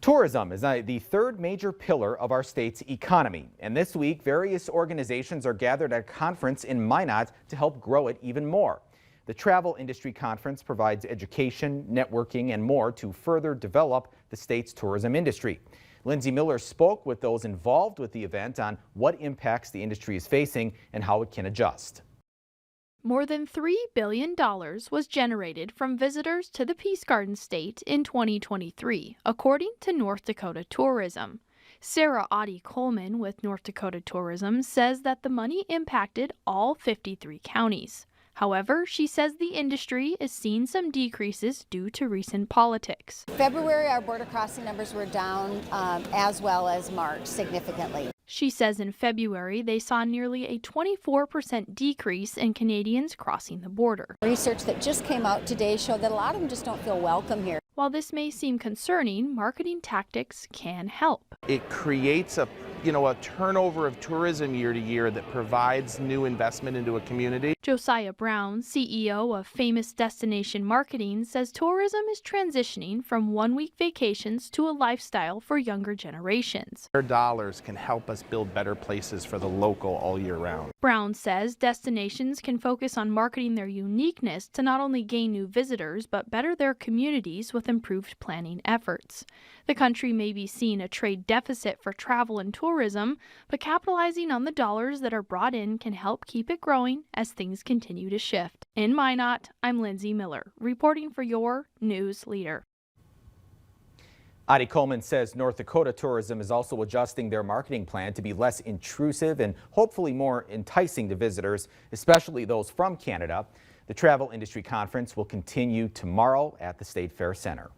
Tourism is the third major pillar of our state's economy, and this week various organizations are gathered at a conference in Minot to help grow it even more. The Travel Industry Conference provides education, networking, and more to further develop the state's tourism industry. Lindsay Miller spoke with those involved with the event on what impacts the industry is facing and how it can adjust. More than $3 billion was generated from visitors to the Peace Garden State in 2023, according to North Dakota Tourism. Sarah Audie Coleman with North Dakota Tourism says that the money impacted all 53 counties. However, she says the industry is seeing some decreases due to recent politics. February, our border crossing numbers were down as well as March significantly. She says in February they saw nearly a 24% decrease in Canadians crossing the border. Research that just came out today showed that a lot of them just don't feel welcome here. While this may seem concerning, marketing tactics can help. It creates a turnover of tourism year to year that provides new investment into a community. Josiah Brown, CEO of Famous Destination Marketing, says tourism is transitioning from one-week vacations to a lifestyle for younger generations. Their dollars can help us build better places for the local all year round. Brown says destinations can focus on marketing their uniqueness to not only gain new visitors, but better their communities with improved planning efforts. The country may be seeing a trade deficit for travel and tourism, but capitalizing on the dollars that are brought in can help keep it growing as things continue to shift. In Minot, I'm Lindsay Miller, reporting for your News Leader. Audie Coleman says North Dakota Tourism is also adjusting their marketing plan to be less intrusive and hopefully more enticing to visitors, especially those from Canada. The Travel Industry Conference will continue tomorrow at the State Fair Center.